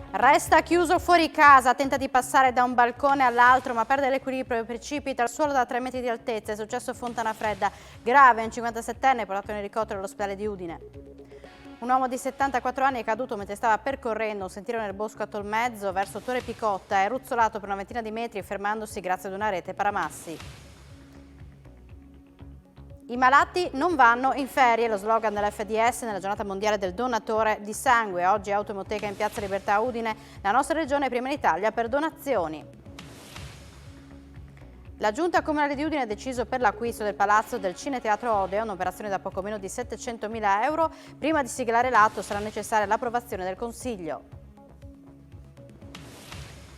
Resta chiuso fuori casa, tenta di passare da un balcone all'altro ma perde l'equilibrio e precipita al suolo da 3 metri di altezza. È successo a Fontanafredda. Grave, un 57enne portato in elicottero all'ospedale di Udine. Un uomo di 74 anni è caduto mentre stava percorrendo un sentiero nel bosco a Tolmezzo verso Torre Picotta. È ruzzolato per una ventina di metri fermandosi grazie ad una rete paramassi. I malati non vanno in ferie, lo slogan dell'FDS nella giornata mondiale del donatore di sangue. Oggi autoemoteca in Piazza Libertà a Udine, la nostra regione è prima in Italia per donazioni. La Giunta Comunale di Udine ha deciso per l'acquisto del palazzo del Cineteatro Odeon, un'operazione da poco meno di 700.000 euro. Prima di siglare l'atto sarà necessaria l'approvazione del Consiglio.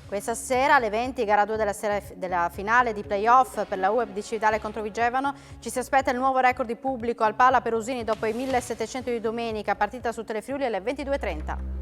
Questa sera alle 20, gara 2 della finale di playoff per la UEB di Cividale contro Vigevano. Ci si aspetta il nuovo record di pubblico al Pala Perusini dopo i 1700 di domenica, partita su Telefriuli alle 22:30.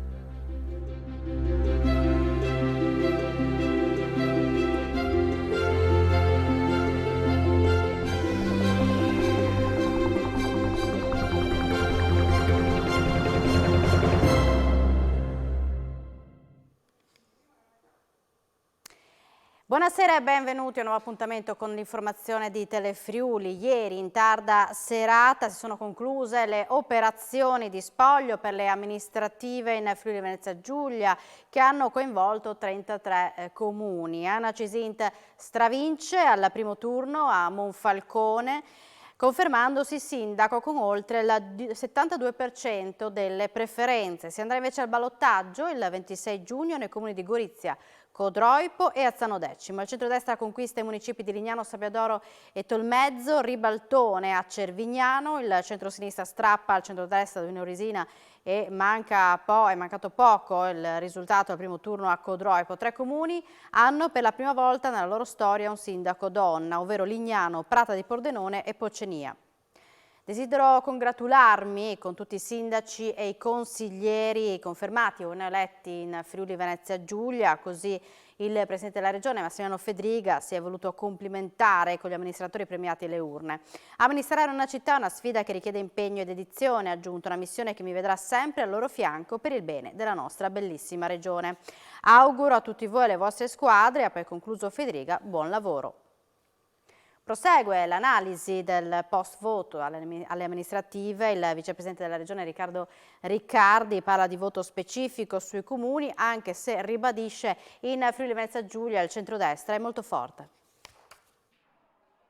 Buonasera e benvenuti a un nuovo appuntamento con l'informazione di Telefriuli. Ieri in tarda serata si sono concluse le operazioni di spoglio per le amministrative in Friuli Venezia Giulia che hanno coinvolto 33 comuni. Anna Cisint stravince al primo turno a Monfalcone, confermandosi sindaco con oltre il 72% delle preferenze. Si andrà invece al ballottaggio il 26 giugno nei comuni di Gorizia, Codroipo e Azzano Decimo. Il centrodestra conquista i municipi di Lignano, Sabbiadoro e Tolmezzo, Ribaltone a Cervignano, il centrosinistra strappa al centrodestra di Orisina e è mancato poco il risultato al primo turno a Codroipo. 3 comuni hanno per la prima volta nella loro storia un sindaco donna, ovvero Lignano, Prata di Pordenone e Pocenia. Desidero congratularmi con tutti i sindaci e i consiglieri confermati o eletti in Friuli Venezia Giulia, così il Presidente della Regione Massimiliano Fedriga si è voluto complimentare con gli amministratori premiati alle urne. Amministrare una città è una sfida che richiede impegno e dedizione, ha aggiunto, una missione che mi vedrà sempre al loro fianco per il bene della nostra bellissima regione. Auguro a tutti voi e alle vostre squadre, ha poi concluso Fedriga, buon lavoro. Prosegue l'analisi del post voto alle amministrative. Il vicepresidente della Regione Riccardo Riccardi parla di voto specifico sui comuni, anche se ribadisce in Friuli Venezia Giulia il centrodestra è molto forte.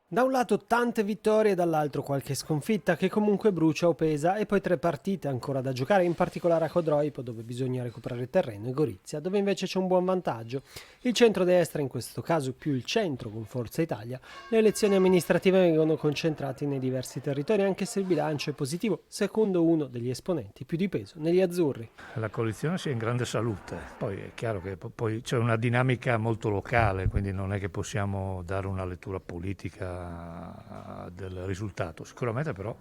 Da un lato tante vittorie, dall'altro qualche sconfitta che comunque brucia o pesa, e poi 3 partite ancora da giocare, in particolare a Codroipo dove bisogna recuperare terreno e Gorizia dove invece c'è un buon vantaggio. Il centrodestra, in questo caso più il centro con Forza Italia, le elezioni amministrative vengono concentrate nei diversi territori anche se il bilancio è positivo, secondo uno degli esponenti più di peso negli azzurri. La coalizione sia in grande salute, poi è chiaro che poi c'è una dinamica molto locale, quindi non è che possiamo dare una lettura politica del risultato. Sicuramente però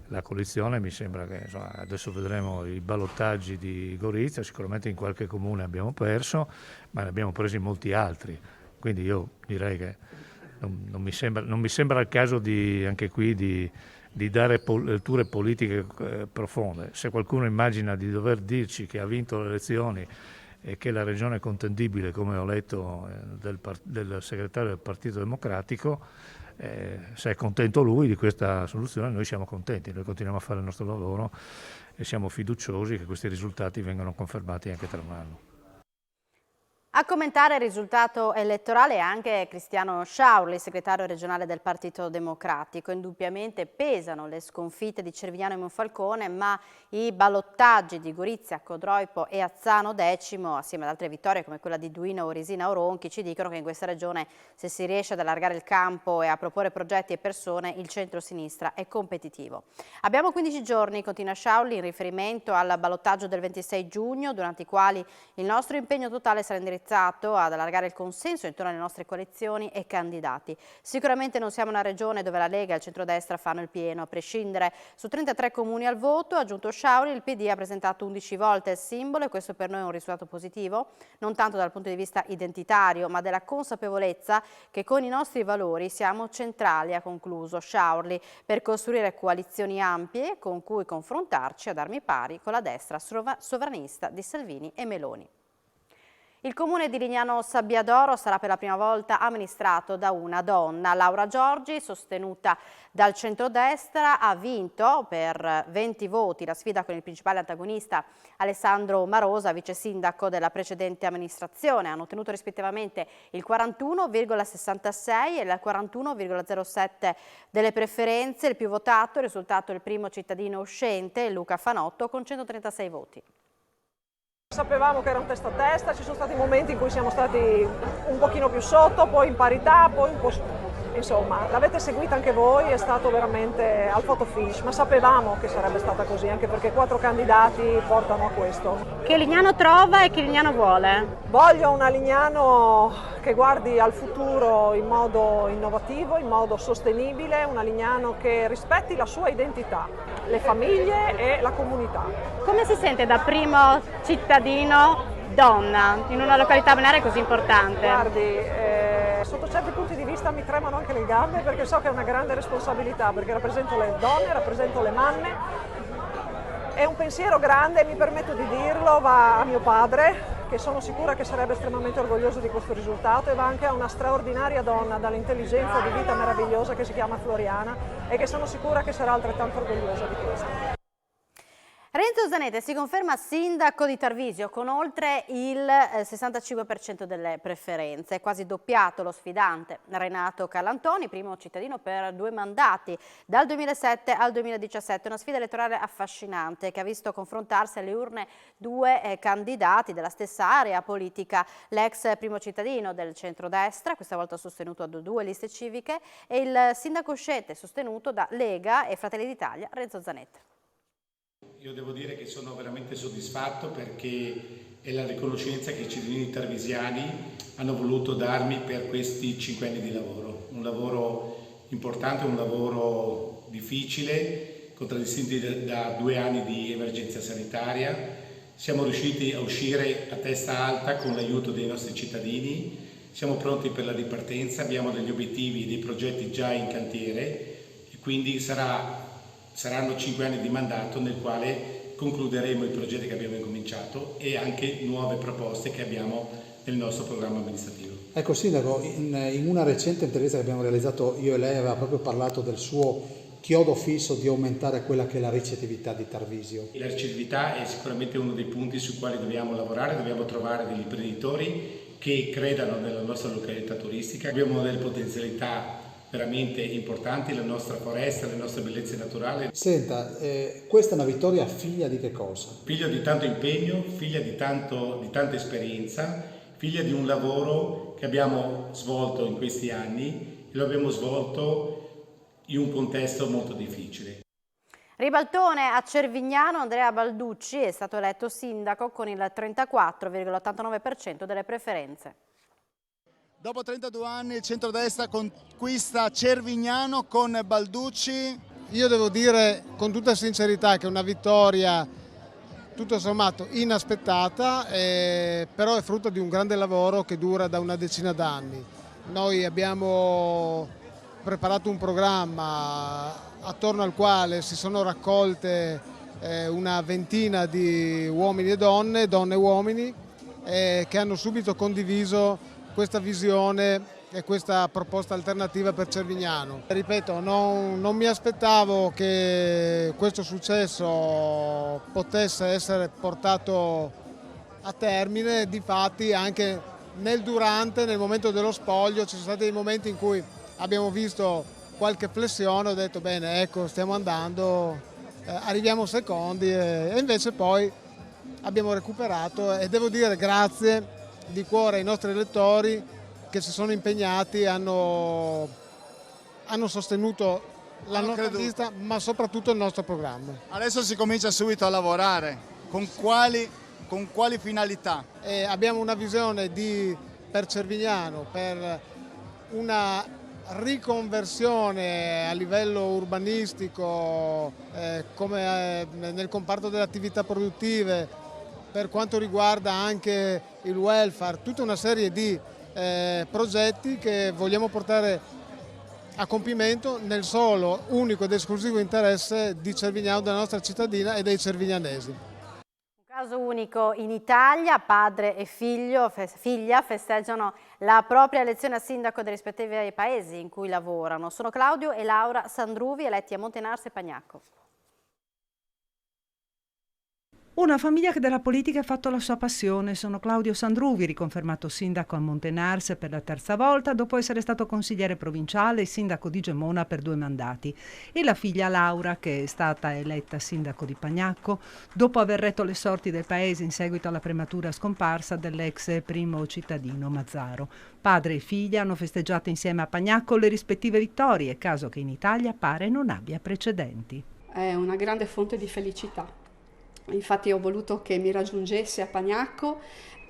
la coalizione mi sembra che adesso vedremo i ballottaggi di Gorizia, sicuramente in qualche comune abbiamo perso, ma ne abbiamo presi molti altri, quindi io direi che non mi sembra il caso anche qui di dare letture politiche profonde. Se qualcuno immagina di dover dirci che ha vinto le elezioni e che la regione è contendibile, come ho letto del segretario del Partito Democratico, se è contento lui di questa soluzione, noi siamo contenti, noi continuiamo a fare il nostro lavoro e siamo fiduciosi che questi risultati vengano confermati anche tra un anno. A commentare il risultato elettorale anche Cristiano Sciaurli, segretario regionale del Partito Democratico. Indubbiamente pesano le sconfitte di Cervignano e Monfalcone, ma i ballottaggi di Gorizia, Codroipo e Azzano Decimo, assieme ad altre vittorie come quella di Duino, Orisina o Ronchi, ci dicono che in questa regione, se si riesce ad allargare il campo e a proporre progetti e persone, il centro-sinistra è competitivo. Abbiamo 15 giorni, continua Sciaurli, in riferimento al ballottaggio del 26 giugno, durante i quali il nostro impegno totale sarà indirizzato ad allargare il consenso intorno alle nostre coalizioni e candidati. Sicuramente non siamo una regione dove la Lega e il centrodestra fanno il pieno, a prescindere. Su 33 comuni al voto, ha aggiunto Sciaurli, il PD ha presentato 11 volte il simbolo e questo per noi è un risultato positivo, non tanto dal punto di vista identitario, ma della consapevolezza che con i nostri valori siamo centrali, ha concluso Sciaurli, per costruire coalizioni ampie con cui confrontarci ad armi pari con la destra sovranista di Salvini e Meloni. Il comune di Lignano Sabbiadoro sarà per la prima volta amministrato da una donna. Laura Giorgi, sostenuta dal centrodestra, ha vinto per 20 voti la sfida con il principale antagonista Alessandro Marosa, vice sindaco della precedente amministrazione. Hanno ottenuto rispettivamente il 41,66 e il 41,07 delle preferenze. Il più votato è risultato il primo cittadino uscente, Luca Fanotto, con 136 voti. Sapevamo che era un testa a testa, ci sono stati momenti in cui siamo stati un pochino più sotto, poi in parità, poi un po' insomma, l'avete seguita anche voi, è stato veramente al photo finish, ma sapevamo che sarebbe stata così, anche perché 4 candidati portano a questo. Che Lignano trova e che Lignano vuole? Voglio una Lignano che guardi al futuro in modo innovativo, in modo sostenibile, una Lignano che rispetti la sua identità, le famiglie e la comunità. Come si sente da primo cittadino donna in una località balneare così importante? Guardi, sotto certi punti di vista mi tremano anche le gambe perché so che è una grande responsabilità, perché rappresento le donne, rappresento le mamme. È un pensiero grande, mi permetto di dirlo, va a mio padre, che sono sicura che sarebbe estremamente orgoglioso di questo risultato, e va anche a una straordinaria donna dall'intelligenza di vita meravigliosa che si chiama Floriana e che sono sicura che sarà altrettanto orgogliosa di questo. Renzo Zanetta si conferma sindaco di Tarvisio con oltre il 65% delle preferenze. È quasi doppiato lo sfidante Renato Calantoni, primo cittadino per 2 mandati dal 2007 al 2017. Una sfida elettorale affascinante che ha visto confrontarsi alle urne 2 candidati della stessa area politica. L'ex primo cittadino del centrodestra, questa volta sostenuto da 2 liste civiche, e il sindaco uscente sostenuto da Lega e Fratelli d'Italia, Renzo Zanetta. Io devo dire che sono veramente soddisfatto perché è la riconoscenza che i cittadini tarvisiani hanno voluto darmi per questi 5 anni di lavoro. Un lavoro importante, un lavoro difficile, contraddistinti da 2 anni di emergenza sanitaria. Siamo riusciti a uscire a testa alta con l'aiuto dei nostri cittadini. Siamo pronti per la ripartenza, abbiamo degli obiettivi e dei progetti già in cantiere e quindi saranno 5 anni di mandato nel quale concluderemo i progetti che abbiamo incominciato e anche nuove proposte che abbiamo nel nostro programma amministrativo. Ecco Sindaco, in una recente intervista che abbiamo realizzato io e lei aveva proprio parlato del suo chiodo fisso di aumentare quella che è la ricettività di Tarvisio. La ricettività è sicuramente uno dei punti sui quali dobbiamo lavorare, dobbiamo trovare degli imprenditori che credano nella nostra località turistica. Abbiamo delle potenzialità veramente importanti, la nostra foresta, le nostre bellezze naturali. Senta, questa è una vittoria figlia di che cosa? Figlia di tanto impegno, figlia di tanta esperienza, figlia di un lavoro che abbiamo svolto in questi anni e lo abbiamo svolto in un contesto molto difficile. Ribaltone a Cervignano, Andrea Balducci è stato eletto sindaco con il 34,89% delle preferenze. Dopo 32 anni il centrodestra conquista Cervignano con Balducci. Io devo dire con tutta sincerità che è una vittoria tutto sommato inaspettata, però è frutto di un grande lavoro che dura da una decina d'anni. Noi abbiamo preparato un programma attorno al quale si sono raccolte una ventina di uomini e donne e uomini che hanno subito condiviso questa visione e questa proposta alternativa per Cervignano. Ripeto, non mi aspettavo che questo successo potesse essere portato a termine, difatti anche nel momento dello spoglio ci sono stati dei momenti in cui abbiamo visto qualche flessione, ho detto bene, ecco, stiamo andando, arriviamo secondi e invece poi abbiamo recuperato e devo dire grazie di cuore ai nostri elettori che si sono impegnati, hanno sostenuto la nostra lista, ma soprattutto il nostro programma. Adesso si comincia subito a lavorare, con quali finalità? Abbiamo una visione per Cervignano, per una riconversione a livello urbanistico, come nel comparto delle attività produttive, per quanto riguarda anche il welfare, tutta una serie di progetti che vogliamo portare a compimento nel solo, unico ed esclusivo interesse di Cervignano, della nostra cittadina e dei cervignanesi. Un Caso unico in Italia, padre e figlia festeggiano la propria elezione a sindaco dei rispettivi paesi in cui lavorano. Sono Claudio e Laura Sandruvi, eletti a Montenarse e Pagnacco. Una famiglia che della politica ha fatto la sua passione. Sono Claudio Sandruvi, riconfermato sindaco a Montenarse per la terza volta dopo essere stato consigliere provinciale e sindaco di Gemona per 2 mandati, e la figlia Laura, che è stata eletta sindaco di Pagnacco dopo aver retto le sorti del paese in seguito alla prematura scomparsa dell'ex primo cittadino Mazzaro. Padre e figlia hanno festeggiato insieme a Pagnacco le rispettive vittorie, caso che in Italia pare non abbia precedenti. È una grande fonte di felicità. Infatti ho voluto che mi raggiungesse a Pagnacco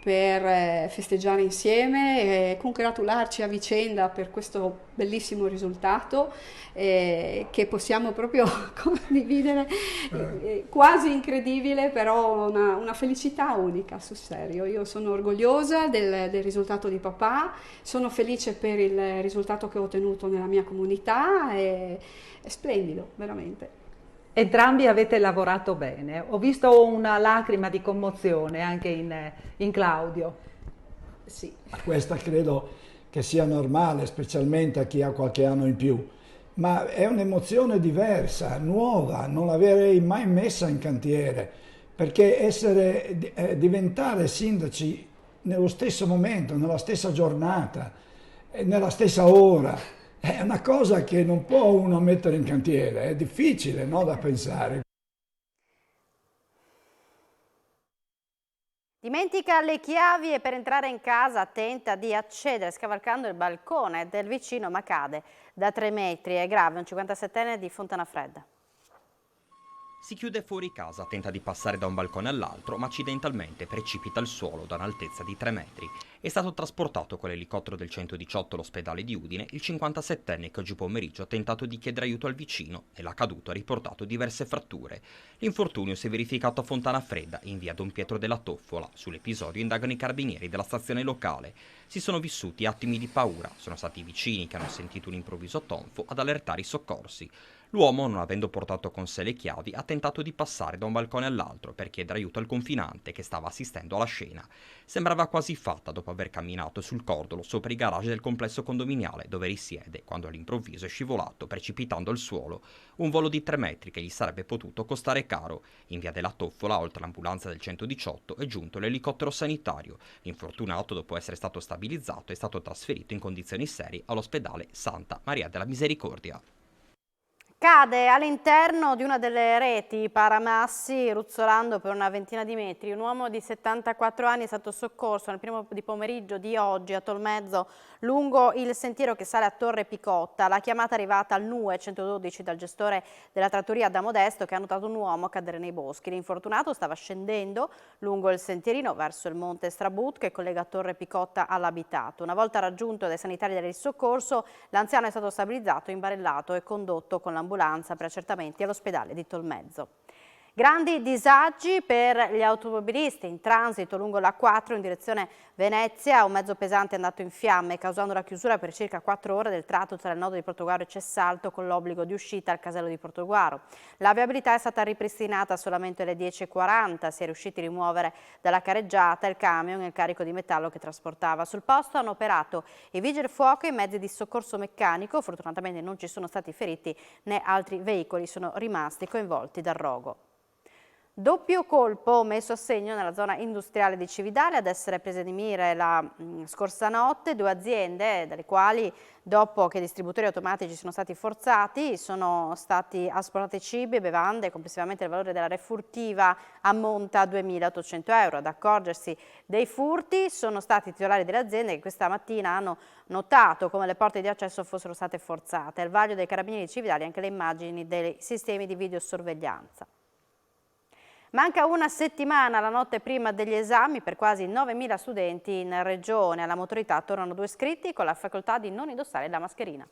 per festeggiare insieme e congratularci a vicenda per questo bellissimo risultato che possiamo proprio condividere, quasi incredibile, però una felicità unica, sul serio. Io sono orgogliosa del risultato di papà, sono felice per il risultato che ho ottenuto nella mia comunità, è splendido, veramente. Entrambi avete lavorato bene. Ho visto una lacrima di commozione anche in Claudio. Sì. Questa credo che sia normale, specialmente a chi ha qualche anno in più, ma è un'emozione diversa, nuova, non l'avrei mai messa in cantiere, perché diventare sindaci nello stesso momento, nella stessa giornata, nella stessa ora, è una cosa che non può uno mettere in cantiere, è difficile, no, da pensare. Dimentica le chiavi e per entrare in casa tenta di accedere scavalcando il balcone del vicino ma cade da 3 metri. È grave, un 57enne di Fontanafredda. Si chiude fuori casa, tenta di passare da un balcone all'altro, ma accidentalmente precipita al suolo da un'altezza di 3 metri. È stato trasportato con l'elicottero del 118 all'ospedale di Udine il 57enne che oggi pomeriggio ha tentato di chiedere aiuto al vicino e l'accaduto ha riportato diverse fratture. L'infortunio si è verificato a Fontanafredda, in via Don Pietro della Toffola. Sull'episodio indagano i carabinieri della stazione locale. Si sono vissuti attimi di paura, sono stati i vicini che hanno sentito un improvviso tonfo ad allertare i soccorsi. L'uomo, non avendo portato con sé le chiavi, ha tentato di passare da un balcone all'altro per chiedere aiuto al confinante che stava assistendo alla scena. Sembrava quasi fatta dopo aver camminato sul cordolo sopra i garage del complesso condominiale dove risiede, quando all'improvviso è scivolato precipitando al suolo. Un volo di 3 metri che gli sarebbe potuto costare caro. In via della Toffola, oltre all'ambulanza del 118, è giunto l'elicottero sanitario. L'infortunato, dopo essere stato stabilizzato, è stato trasferito in condizioni serie all'ospedale Santa Maria della Misericordia. Cade all'interno di una delle reti paramassi, ruzzolando per una ventina di metri. Un uomo di 74 anni è stato soccorso nel primo di pomeriggio di oggi a Tolmezzo, lungo il sentiero che sale a Torre Picotta. La chiamata è arrivata al NUE 112 dal gestore della trattoria da Modesto, che ha notato un uomo cadere nei boschi. L'infortunato stava scendendo lungo il sentierino verso il monte Strabut che collega Torre Picotta all'abitato. Una volta raggiunto dai sanitari del soccorso, l'anziano è stato stabilizzato, imbarellato e condotto con l'ambulanza per accertamenti all'ospedale di Tolmezzo. Grandi disagi per gli automobilisti in transito lungo la 4 in direzione Venezia. Un mezzo pesante è andato in fiamme, causando la chiusura per circa 4 ore del tratto tra il nodo di Portoguaro e Cessalto, con l'obbligo di uscita al casello di Portoguaro. La viabilità è stata ripristinata solamente alle 10:40. Si è riusciti a rimuovere dalla careggiata il camion e il carico di metallo che trasportava. Sul posto hanno operato i vigili del fuoco e i mezzi di soccorso meccanico. Fortunatamente non ci sono stati feriti né altri veicoli sono rimasti coinvolti dal rogo. Doppio colpo messo a segno nella zona industriale di Cividale, ad essere prese di mira la scorsa notte 2 aziende, dalle quali dopo che i distributori automatici sono stati forzati sono stati asportati cibi e bevande. Complessivamente il valore della refurtiva ammonta a 2.800 euro. Ad accorgersi dei furti sono stati i titolari delle aziende che questa mattina hanno notato come le porte di accesso fossero state forzate. Al vaglio dei carabinieri di Cividale anche le immagini dei sistemi di videosorveglianza. Manca una settimana alla notte prima degli esami per quasi 9.000 studenti in regione. Alla motorità tornano 2 iscritti con la facoltà di non indossare la mascherina.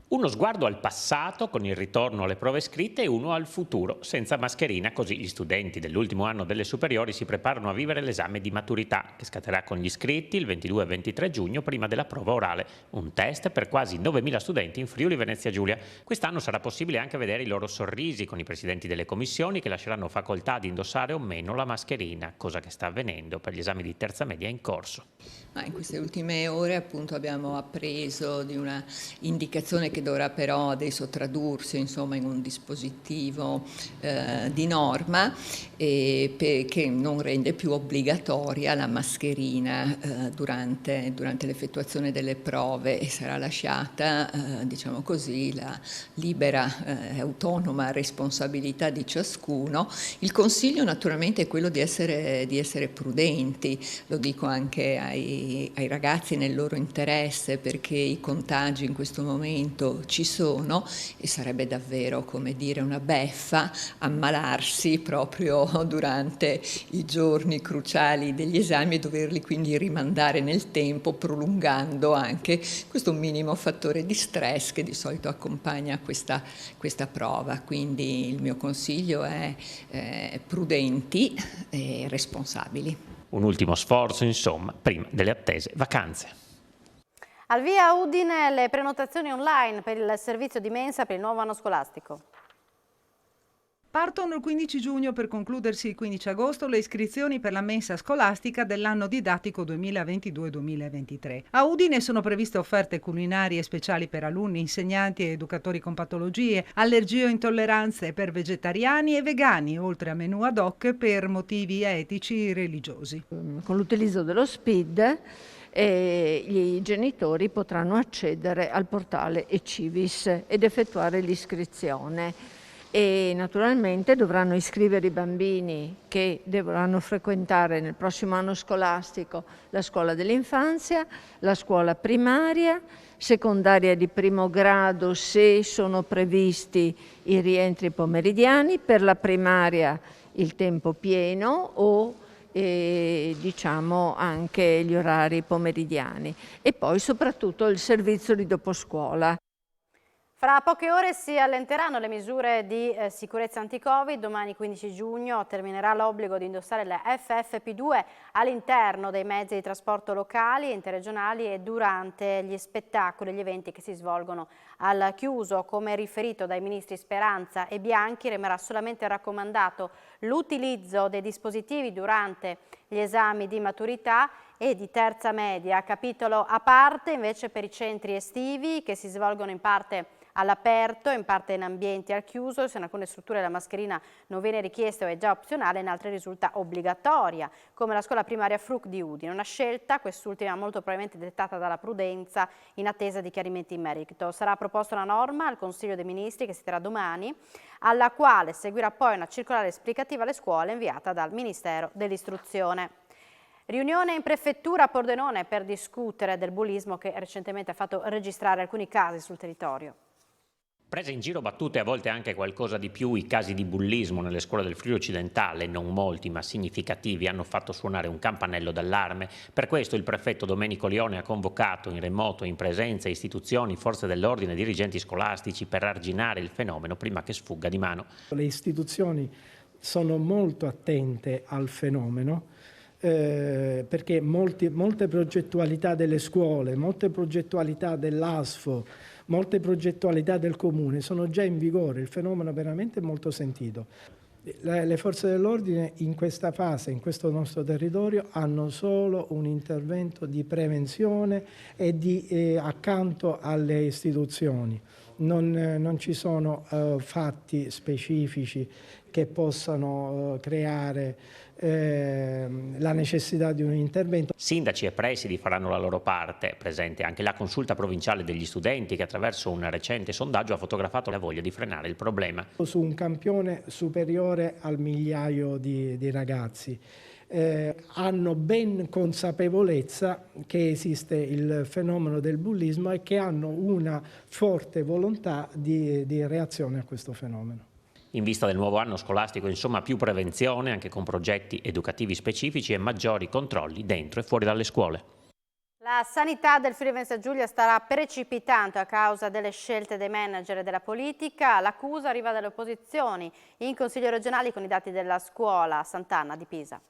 Uno sguardo al passato con il ritorno alle prove scritte e uno al futuro senza mascherina, così gli studenti dell'ultimo anno delle superiori si preparano a vivere l'esame di maturità che scatterà con gli iscritti il 22 e 23 giugno prima della prova orale, un test per quasi 9.000 studenti in Friuli Venezia Giulia. Quest'anno sarà possibile anche vedere i loro sorrisi con i presidenti delle commissioni che lasceranno facoltà di indossare o meno la mascherina, cosa che sta avvenendo per gli esami di terza media in corso. In queste ultime ore appunto abbiamo appreso di una indicazione che dovrà però adesso tradursi insomma in un dispositivo di norma che non rende più obbligatoria la mascherina durante l'effettuazione delle prove e sarà lasciata diciamo così la libera autonoma responsabilità di ciascuno. Il consiglio naturalmente è quello di essere prudenti, lo dico anche ai ragazzi nel loro interesse, perché i contagi in questo momento ci sono e sarebbe davvero, come dire, una beffa ammalarsi proprio durante i giorni cruciali degli esami e doverli quindi rimandare nel tempo, prolungando anche questo minimo fattore di stress che di solito accompagna questa prova. Quindi il mio consiglio è prudenti e responsabili. Un ultimo sforzo, insomma, prima delle attese vacanze. Al via Udine le prenotazioni online per il servizio di mensa per il nuovo anno scolastico. Partono il 15 giugno per concludersi il 15 agosto le iscrizioni per la mensa scolastica dell'anno didattico 2022-2023. A Udine sono previste offerte culinarie speciali per alunni, insegnanti e educatori con patologie, allergie o intolleranze per vegetariani e vegani, oltre a menù ad hoc per motivi etici e religiosi. Con l'utilizzo dello SPID i genitori potranno accedere al portale eCivis ed effettuare l'iscrizione. E naturalmente dovranno iscrivere i bambini che dovranno frequentare nel prossimo anno scolastico la scuola dell'infanzia, la scuola primaria, secondaria di primo grado se sono previsti i rientri pomeridiani, per la primaria il tempo pieno o diciamo anche gli orari pomeridiani e poi soprattutto il servizio di doposcuola. Fra poche ore si allenteranno le misure di sicurezza anti-Covid. Domani 15 giugno terminerà l'obbligo di indossare le FFP2 all'interno dei mezzi di trasporto locali e interregionali e durante gli spettacoli e gli eventi che si svolgono al chiuso. Come riferito dai ministri Speranza e Bianchi, rimarrà solamente raccomandato l'utilizzo dei dispositivi durante gli esami di maturità e di terza media. Capitolo a parte invece per i centri estivi che si svolgono in parte all'aperto, in parte in ambienti al chiuso. Se in alcune strutture la mascherina non viene richiesta o è già opzionale, in altre risulta obbligatoria, come la scuola primaria FRUC di Udine. Una scelta, quest'ultima molto probabilmente dettata dalla prudenza, in attesa di chiarimenti in merito. Sarà proposta una norma al Consiglio dei Ministri che si terrà domani, alla quale seguirà poi una circolare esplicativa alle scuole inviata dal Ministero dell'Istruzione. Riunione in prefettura a Pordenone per discutere del bullismo che recentemente ha fatto registrare alcuni casi sul territorio. Prese in giro, battute, a volte anche qualcosa di più, i casi di bullismo nelle scuole del Friuli occidentale, non molti ma significativi, hanno fatto suonare un campanello d'allarme. Per questo il prefetto Domenico Lione ha convocato in remoto, in presenza, istituzioni, forze dell'ordine e dirigenti scolastici per arginare il fenomeno prima che sfugga di mano. Le istituzioni sono molto attente al fenomeno perché molte progettualità delle scuole, molte progettualità dell'ASFO, molte progettualità del Comune sono già in vigore, il fenomeno è veramente molto sentito. Le forze dell'ordine in questa fase, in questo nostro territorio, hanno solo un intervento di prevenzione e accanto alle istituzioni. Non ci sono fatti specifici che possano creare la necessità di un intervento. Sindaci e presidi faranno la loro parte, presente anche la consulta provinciale degli studenti che attraverso un recente sondaggio ha fotografato la voglia di frenare il problema. Su un campione superiore al migliaio di ragazzi hanno ben consapevolezza che esiste il fenomeno del bullismo e che hanno una forte volontà di reazione a questo fenomeno. In vista del nuovo anno scolastico, insomma, più prevenzione, anche con progetti educativi specifici e maggiori controlli dentro e fuori dalle scuole. La sanità del Friuli Venezia Giulia starà precipitando a causa delle scelte dei manager e della politica. L'accusa arriva dalle opposizioni in consiglio regionale con i dati della scuola Sant'Anna di Pisa.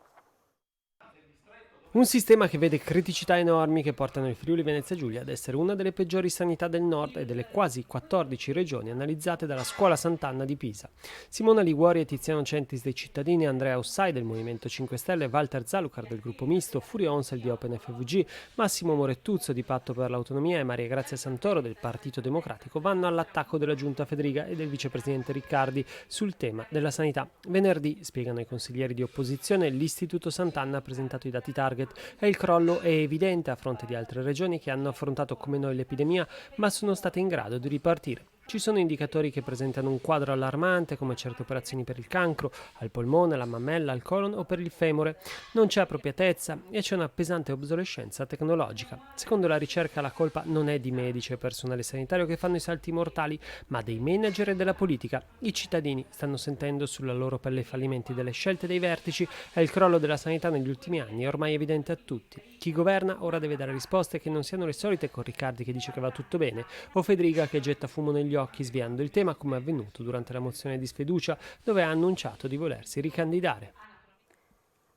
Un sistema che vede criticità enormi che portano il Friuli Venezia Giulia ad essere una delle peggiori sanità del nord e delle quasi 14 regioni analizzate dalla Scuola Sant'Anna di Pisa. Simona Liguori e Tiziano Centis dei Cittadini, Andrea Ossai del Movimento 5 Stelle, Walter Zalucar del Gruppo Misto, Furio Onsel di Open FVG, Massimo Morettuzzo di Patto per l'Autonomia e Maria Grazia Santoro del Partito Democratico vanno all'attacco della Giunta Federiga e del vicepresidente Riccardi sul tema della sanità. Venerdì, spiegano i consiglieri di opposizione, l'Istituto Sant'Anna ha presentato i dati target e il crollo è evidente a fronte di altre regioni che hanno affrontato come noi l'epidemia ma sono state in grado di ripartire. Ci sono indicatori che presentano un quadro allarmante come certe operazioni per il cancro, al polmone, alla mammella, al colon o per il femore. Non c'è appropriatezza e c'è una pesante obsolescenza tecnologica. Secondo la ricerca la colpa non è di medici e personale sanitario che fanno i salti mortali, ma dei manager e della politica. I cittadini stanno sentendo sulla loro pelle i fallimenti delle scelte dei vertici e il crollo della sanità negli ultimi anni è ormai evidente a tutti. Chi governa ora deve dare risposte che non siano le solite con Riccardi che dice che va tutto bene o Federiga che getta fumo negli occhi sviando il tema come è avvenuto durante la mozione di sfiducia dove ha annunciato di volersi ricandidare.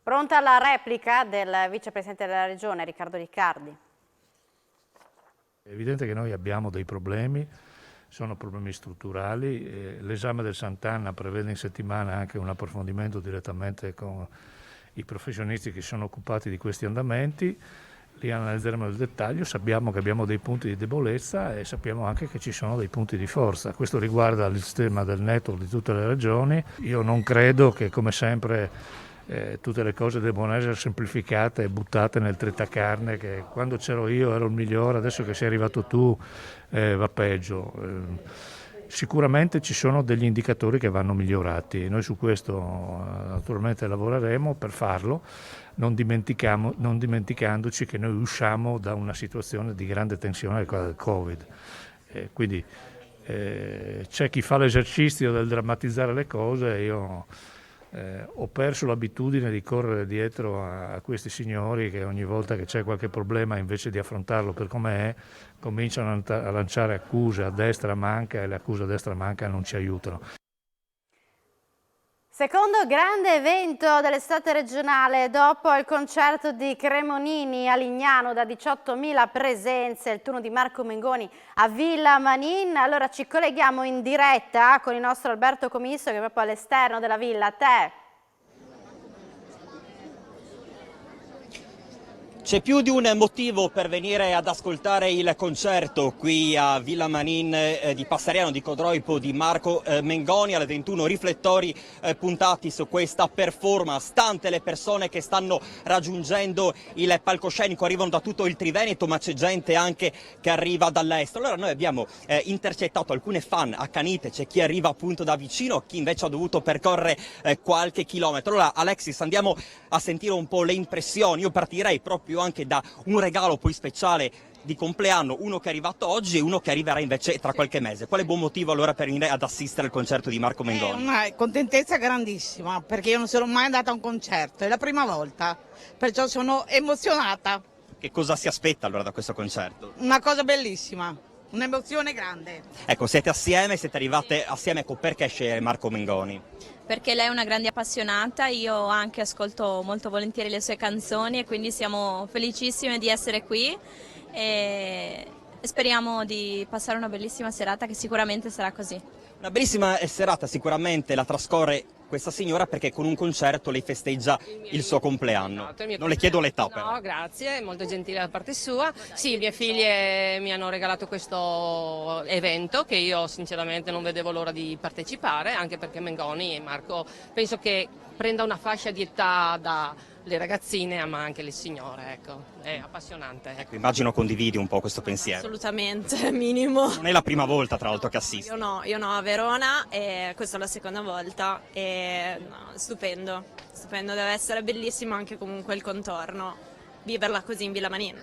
Pronta la replica del vicepresidente della regione Riccardo Riccardi. È evidente che noi abbiamo dei problemi, sono problemi strutturali, l'esame del Sant'Anna prevede in settimana anche un approfondimento direttamente con i professionisti che sono occupati di questi andamenti. Li analizzeremo nel dettaglio, sappiamo che abbiamo dei punti di debolezza e sappiamo anche che ci sono dei punti di forza. Questo riguarda il sistema del network di tutte le regioni. Io non credo che, come sempre, tutte le cose debbano essere semplificate e buttate nel tritacarne, che quando c'ero io ero il migliore, adesso che sei arrivato tu va peggio. Sicuramente ci sono degli indicatori che vanno migliorati, noi su questo naturalmente lavoreremo per farlo, non dimenticandoci che noi usciamo da una situazione di grande tensione del Covid. Quindi c'è chi fa l'esercizio del drammatizzare le cose, io ho perso l'abitudine di correre dietro a questi signori che ogni volta che c'è qualche problema, invece di affrontarlo per com'è, cominciano a lanciare accuse a destra e a manca e le accuse a destra e a manca non ci aiutano. Secondo grande evento dell'estate regionale, dopo il concerto di Cremonini a Lignano da 18.000 presenze, il turno di Marco Mengoni a Villa Manin. Allora ci colleghiamo in diretta con il nostro Alberto Comisso che è proprio all'esterno della villa. A te. C'è più di un motivo per venire ad ascoltare il concerto qui a Villa Manin di Passariano di Codroipo di Marco Mengoni. Alle 21 riflettori puntati su questa performance, tante le persone che stanno raggiungendo il palcoscenico, arrivano da tutto il Triveneto, ma c'è gente anche che arriva dall'estero. Allora noi abbiamo intercettato alcune fan accanite, c'è chi arriva appunto da vicino, chi invece ha dovuto percorrere qualche chilometro. Allora Alexis, andiamo a sentire un po' le impressioni. Io partirei proprio anche da un regalo poi speciale di compleanno, uno che è arrivato oggi e uno che arriverà invece tra qualche mese. Quale buon motivo allora per venire ad assistere al concerto di Marco Mengoni? Una contentezza grandissima, perché io non sono mai andata a un concerto, è la prima volta, perciò sono emozionata. Che cosa si aspetta allora da questo concerto? Una cosa bellissima, un'emozione grande. Ecco, siete arrivate assieme, ecco, perché scegliere Marco Mengoni? Perché lei è una grande appassionata, io anche ascolto molto volentieri le sue canzoni e quindi siamo felicissime di essere qui e speriamo di passare una bellissima serata che sicuramente sarà così. Una bellissima serata sicuramente la trascorre questa signora perché con un concerto lei festeggia il suo compleanno. Non le chiedo l'età però. No, grazie, è molto gentile da parte sua. Sì, mie figlie mi hanno regalato questo evento che io sinceramente non vedevo l'ora di partecipare, anche perché Mengoni e Marco penso che prenda una fascia di età dalle ragazzine ma anche le signore, ecco, è appassionante. Ecco, immagino condividi un po' questo pensiero. Assolutamente, minimo. Non è la prima volta tra l'altro che assisti. Io no, a Verona e questa è la seconda volta e no, stupendo, deve essere bellissimo anche comunque il contorno, viverla così in Villa Manin.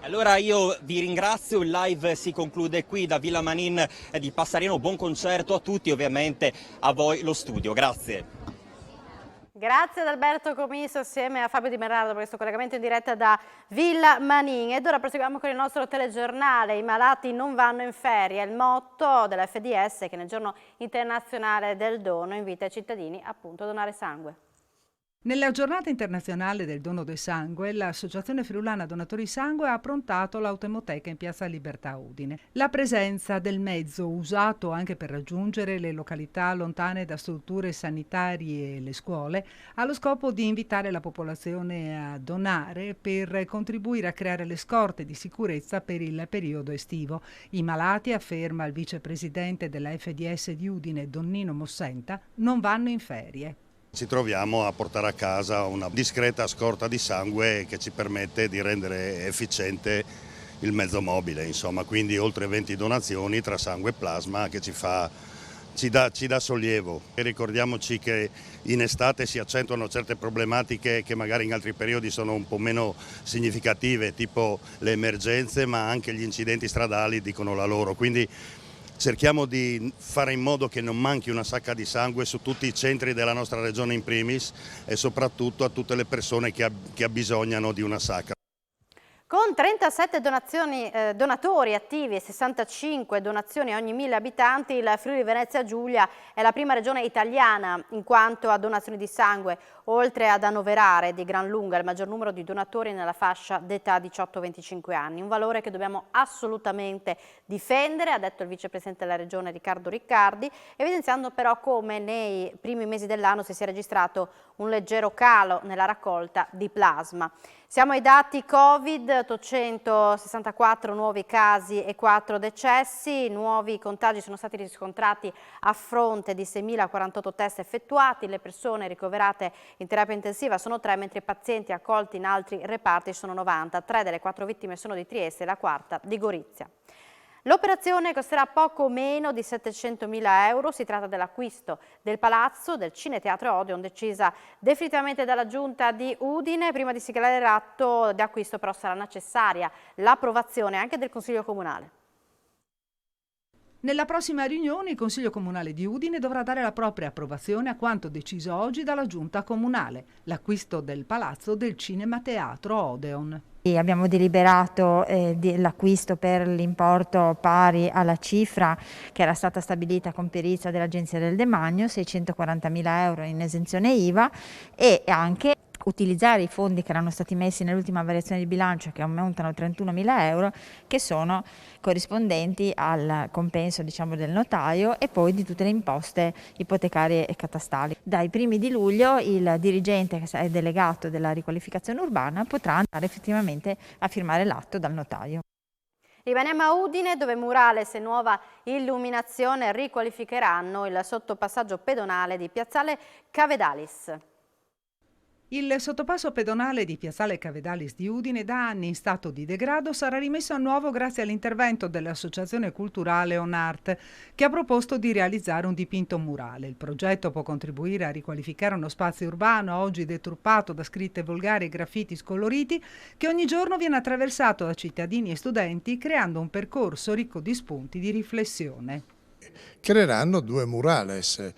Allora io vi ringrazio, il live si conclude qui da Villa Manin di Passariano, buon concerto a tutti, ovviamente a voi lo studio, grazie. Grazie ad Alberto Comiso assieme a Fabio Di Bernardo per questo collegamento in diretta da Villa Manin. Ed ora proseguiamo con il nostro telegiornale. I malati non vanno in ferie, è il motto della FDS che nel giorno internazionale del dono invita i cittadini appunto a donare sangue. Nella giornata internazionale del dono del sangue, l'Associazione Friulana Donatori Sangue ha approntato l'autoemoteca in Piazza Libertà Udine. La presenza del mezzo, usato anche per raggiungere le località lontane da strutture sanitarie e le scuole, ha lo scopo di invitare la popolazione a donare per contribuire a creare le scorte di sicurezza per il periodo estivo. I malati, afferma il vicepresidente della FDS di Udine, Donnino Mossenta, non vanno in ferie. Ci troviamo a portare a casa una discreta scorta di sangue che ci permette di rendere efficiente il mezzo mobile, insomma, quindi oltre 20 donazioni tra sangue e plasma che ci dà sollievo. E ricordiamoci che in estate si accentuano certe problematiche che magari in altri periodi sono un po' meno significative, tipo le emergenze, ma anche gli incidenti stradali dicono la loro. Quindi cerchiamo di fare in modo che non manchi una sacca di sangue su tutti i centri della nostra regione in primis e soprattutto a tutte le persone che abbisognano di una sacca. Con 37 donatori attivi e 65 donazioni ogni 1000 abitanti, il Friuli Venezia Giulia è la prima regione italiana in quanto a donazioni di sangue, oltre ad annoverare di gran lunga il maggior numero di donatori nella fascia d'età 18-25 anni. Un valore che dobbiamo assolutamente difendere, ha detto il vicepresidente della regione Riccardo Riccardi, evidenziando però come nei primi mesi dell'anno si sia registrato un leggero calo nella raccolta di plasma. Siamo ai dati Covid, 864 nuovi casi e 4 decessi, nuovi contagi sono stati riscontrati a fronte di 6.048 test effettuati, le persone ricoverate in terapia intensiva sono 3, mentre i pazienti accolti in altri reparti sono 90, 3 delle 4 vittime sono di Trieste e la quarta di Gorizia. L'operazione costerà poco meno di 700.000 euro, si tratta dell'acquisto del palazzo del Cineteatro Odeon, decisa definitivamente dalla Giunta di Udine. Prima di siglare l'atto di acquisto però sarà necessaria l'approvazione anche del Consiglio Comunale. Nella prossima riunione il Consiglio Comunale di Udine dovrà dare la propria approvazione a quanto deciso oggi dalla Giunta Comunale, l'acquisto del palazzo del Cinema Teatro Odeon. Abbiamo deliberato l'acquisto per l'importo pari alla cifra che era stata stabilita con perizia dell'Agenzia del Demanio, 640.000 euro in esenzione IVA, e anche utilizzare i fondi che erano stati messi nell'ultima variazione di bilancio, che aumentano a 31.000 euro, che sono corrispondenti al compenso del notaio e poi di tutte le imposte ipotecarie e catastali. Dai primi di luglio il dirigente che è delegato della riqualificazione urbana potrà andare effettivamente a firmare l'atto dal notaio. Rimaniamo a Udine, dove Murales e nuova illuminazione riqualificheranno il sottopassaggio pedonale di Piazzale Cavedalis. Il sottopasso pedonale di Piazzale Cavedalis di Udine, da anni in stato di degrado, sarà rimesso a nuovo grazie all'intervento dell'associazione culturale OnArt, che ha proposto di realizzare un dipinto murale. Il progetto può contribuire a riqualificare uno spazio urbano oggi deturpato da scritte volgari e graffiti scoloriti, che ogni giorno viene attraversato da cittadini e studenti, creando un percorso ricco di spunti di riflessione. Creeranno 2 murales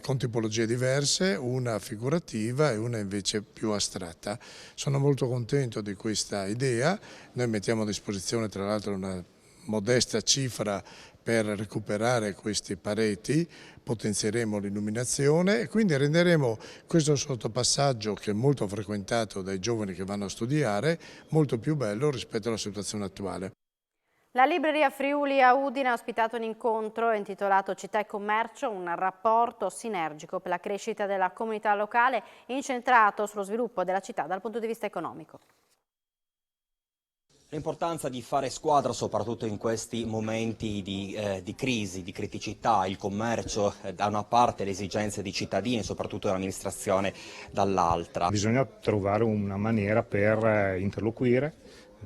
con tipologie diverse, una figurativa e una invece più astratta. Sono molto contento di questa idea, noi mettiamo a disposizione tra l'altro una modesta cifra per recuperare queste pareti, potenzieremo l'illuminazione e quindi renderemo questo sottopassaggio, che è molto frequentato dai giovani che vanno a studiare, molto più bello rispetto alla situazione attuale. La libreria Friuli a Udine ha ospitato un incontro intitolato Città e Commercio, un rapporto sinergico per la crescita della comunità locale incentrato sullo sviluppo della città dal punto di vista economico. L'importanza di fare squadra soprattutto in questi momenti di crisi, di criticità, il commercio da una parte, le esigenze di cittadini e soprattutto dell'amministrazione dall'altra. Bisogna trovare una maniera per interloquire,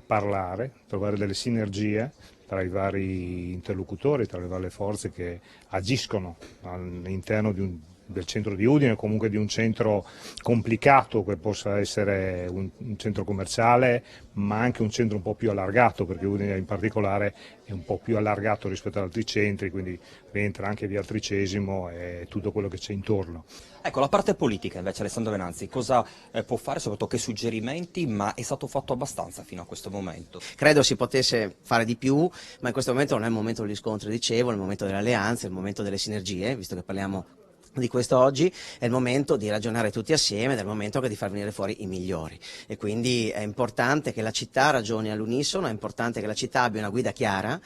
parlare, trovare delle sinergie tra i vari interlocutori, tra le varie forze che agiscono all'interno di del centro di Udine, comunque di un centro complicato che possa essere un centro commerciale, ma anche un centro un po' più allargato, perché Udine in particolare è un po' più allargato rispetto ad altri centri, quindi rientra anche via Tricesimo e tutto quello che c'è intorno. Ecco, la parte politica invece, Alessandro Venanzi, cosa può fare, soprattutto che suggerimenti, ma è stato fatto abbastanza fino a questo momento? Credo si potesse fare di più, ma in questo momento non è il momento degli scontri, dicevo, è il momento delle alleanze, è il momento delle sinergie, visto che parliamo di questo oggi, è il momento di ragionare tutti assieme, ed è il momento anche di far venire fuori i migliori, e quindi è importante che la città ragioni all'unisono, è importante che la città abbia una guida chiara,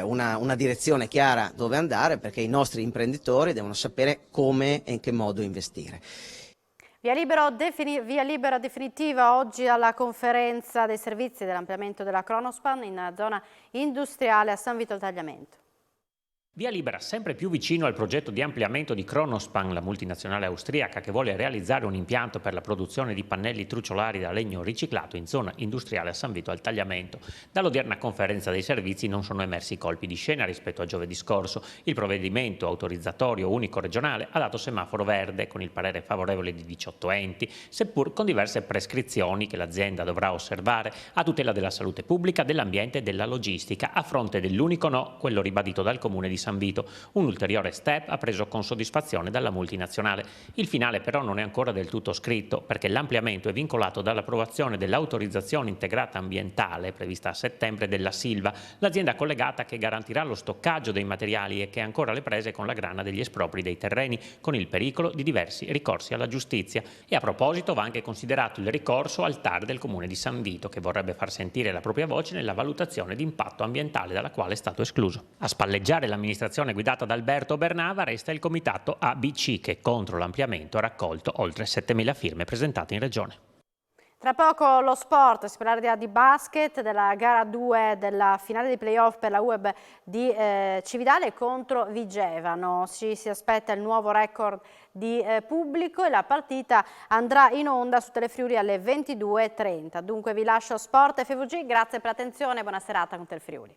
una direzione chiara dove andare, perché i nostri imprenditori devono sapere come e in che modo investire. Via libera definitiva oggi alla conferenza dei servizi dell'ampliamento della Kronospan in zona industriale a San Vito al Tagliamento. Via libera sempre più vicino al progetto di ampliamento di Kronospan, la multinazionale austriaca che vuole realizzare un impianto per la produzione di pannelli truciolari da legno riciclato in zona industriale a San Vito al Tagliamento. Dall'odierna conferenza dei servizi non sono emersi colpi di scena rispetto a giovedì scorso. Il provvedimento autorizzatorio unico regionale ha dato semaforo verde con il parere favorevole di 18 enti, seppur con diverse prescrizioni che l'azienda dovrà osservare a tutela della salute pubblica, dell'ambiente e della logistica, a fronte dell'unico no, quello ribadito dal comune di San Vito. Un ulteriore step ha preso con soddisfazione dalla multinazionale. Il finale però non è ancora del tutto scritto, perché l'ampliamento è vincolato dall'approvazione dell'autorizzazione integrata ambientale prevista a settembre della Silva, l'azienda collegata che garantirà lo stoccaggio dei materiali e che è ancora alle prese con la grana degli espropri dei terreni, con il pericolo di diversi ricorsi alla giustizia. E a proposito va anche considerato il ricorso al TAR del comune di San Vito, che vorrebbe far sentire la propria voce nella valutazione di impatto ambientale dalla quale è stato escluso. A spalleggiare l'amministrazione guidata da Alberto Bernava resta il comitato ABC, che contro l'ampliamento ha raccolto oltre 7.000 firme presentate in regione. Tra poco lo sport, si parlerà di basket, della gara 2 della finale dei playoff per la UEB di Cividale contro Vigevano. Si aspetta il nuovo record di pubblico e la partita andrà in onda su Telefriuli alle 22:30. Dunque vi lascio Sport FVG, grazie per l'attenzione e buona serata con Telefriuli.